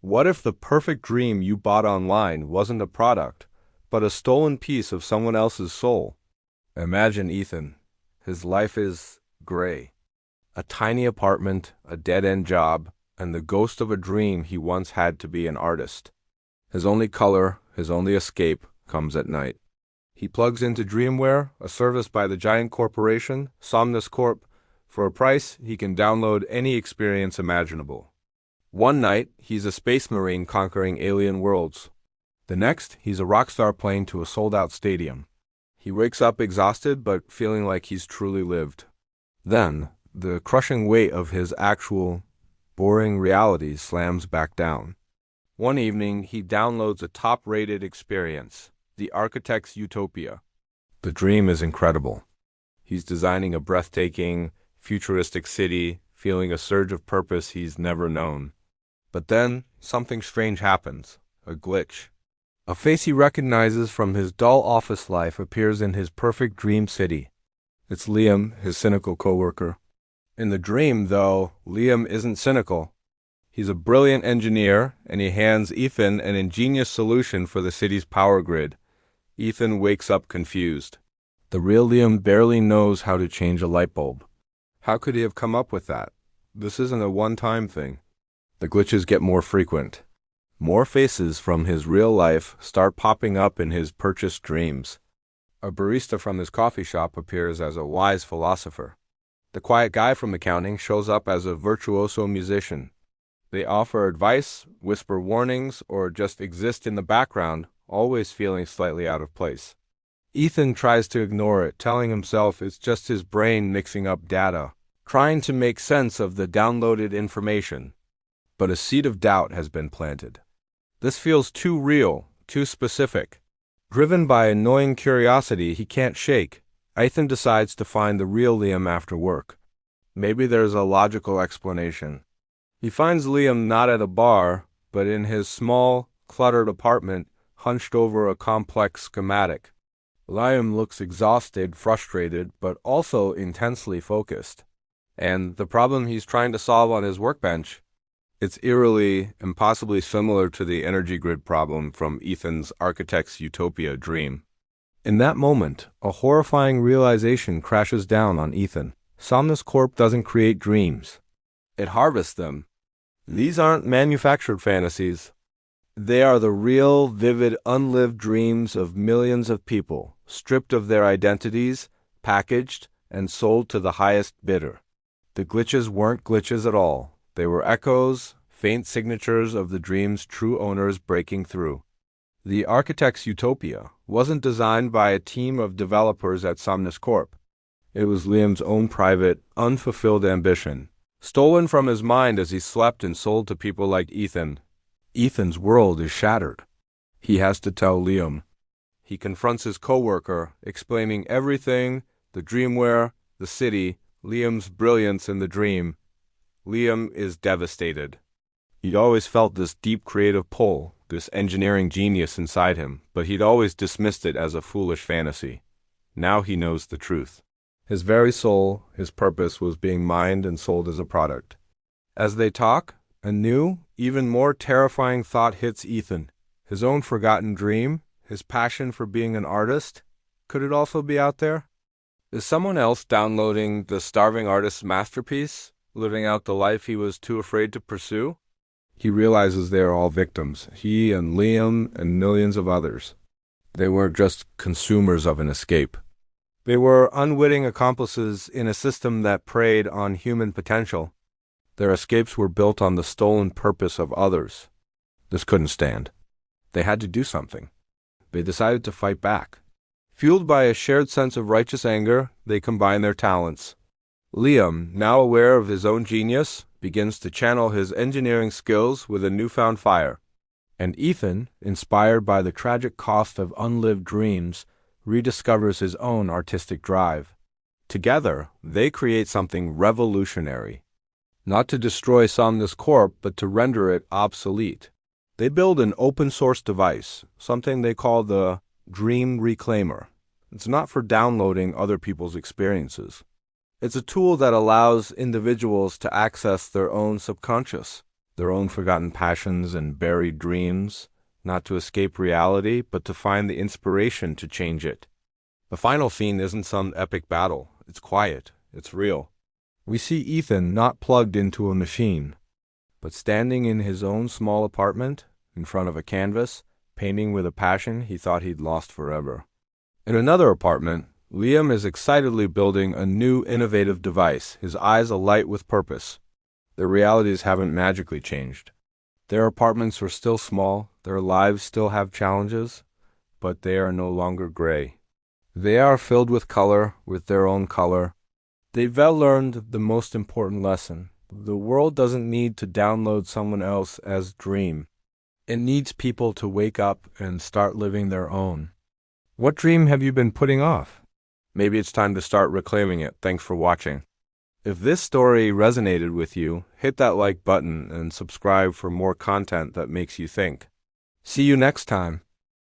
What if the perfect dream you bought online wasn't a product, but a stolen piece of someone else's soul? Imagine Ethan. His life is gray. A tiny apartment, a dead-end job, and the ghost of a dream he once had to be an artist. His only color, his only escape, comes at night. He plugs into Dreamware, a service by the giant corporation, Somnus Corp. For a price, he can download any experience imaginable. One night, he's a space marine conquering alien worlds. The next, he's a rock star playing to a sold-out stadium. He wakes up exhausted but feeling like he's truly lived. Then, the crushing weight of his actual, boring reality slams back down. One evening, he downloads a top-rated experience, The Architect's Utopia. The dream is incredible. He's designing a breathtaking, futuristic city, feeling a surge of purpose he's never known. But then, something strange happens, a glitch. A face he recognizes from his dull office life appears in his perfect dream city. It's Liam, his cynical coworker. In the dream, though, Liam isn't cynical. He's a brilliant engineer, and he hands Ethan an ingenious solution for the city's power grid. Ethan wakes up confused. The real Liam barely knows how to change a light bulb. How could he have come up with that? This isn't a one-time thing. The glitches get more frequent. More faces from his real life start popping up in his purchased dreams. A barista from his coffee shop appears as a wise philosopher. The quiet guy from accounting shows up as a virtuoso musician. They offer advice, whisper warnings, or just exist in the background, always feeling slightly out of place. Ethan tries to ignore it, telling himself it's just his brain mixing up data, trying to make sense of the downloaded information. But a seed of doubt has been planted. This feels too real, too specific. Driven by annoying curiosity he can't shake, Ethan decides to find the real Liam after work. Maybe there's a logical explanation. He finds Liam not at a bar, but in his small, cluttered apartment, hunched over a complex schematic. Liam looks exhausted, frustrated, but also intensely focused. And the problem he's trying to solve on his workbench, it's eerily, impossibly similar to the energy grid problem from Ethan's Architect's Utopia dream. In that moment, a horrifying realization crashes down on Ethan. Somnus Corp doesn't create dreams. It harvests them. These aren't manufactured fantasies. They are the real, vivid, unlived dreams of millions of people, stripped of their identities, packaged, and sold to the highest bidder. The glitches weren't glitches at all. They were echoes, faint signatures of the dream's true owners breaking through. The Architect's Utopia wasn't designed by a team of developers at Somnus Corp. It was Liam's own private, unfulfilled ambition, stolen from his mind as he slept and sold to people like Ethan. Ethan's world is shattered. He has to tell Liam. He confronts his coworker, explaining everything, the dreamware, the city, Liam's brilliance in the dream. Liam is devastated. He'd always felt this deep creative pull, this engineering genius inside him, but he'd always dismissed it as a foolish fantasy. Now he knows the truth. His very soul, his purpose, was being mined and sold as a product. As they talk, a new, even more terrifying thought hits Ethan. His own forgotten dream, his passion for being an artist, could it also be out there? Is someone else downloading the starving artist's masterpiece, living out the life he was too afraid to pursue? He realizes they are all victims, he and Liam and millions of others. They weren't just consumers of an escape. They were unwitting accomplices in a system that preyed on human potential. Their escapes were built on the stolen purpose of others. This couldn't stand. They had to do something. They decided to fight back. Fueled by a shared sense of righteous anger, they combined their talents. Liam, now aware of his own genius, begins to channel his engineering skills with a newfound fire. And Ethan, inspired by the tragic cost of unlived dreams, rediscovers his own artistic drive. Together, they create something revolutionary. Not to destroy Somnus Corp, but to render it obsolete. They build an open-source device, something they call the Dream Reclaimer. It's not for downloading other people's experiences. It's a tool that allows individuals to access their own subconscious, their own forgotten passions and buried dreams, not to escape reality, but to find the inspiration to change it. The final scene isn't some epic battle. It's quiet. It's real. We see Ethan not plugged into a machine, but standing in his own small apartment, in front of a canvas, painting with a passion he thought he'd lost forever. In another apartment, Liam is excitedly building a new innovative device, his eyes alight with purpose. Their realities haven't magically changed. Their apartments are still small, their lives still have challenges, but they are no longer gray. They are filled with color, with their own color. They've learned the most important lesson. The world doesn't need to download someone else's dream. It needs people to wake up and start living their own. What dream have you been putting off? Maybe it's time to start reclaiming it. Thanks for watching. If this story resonated with you, hit that like button and subscribe for more content that makes you think. See you next time.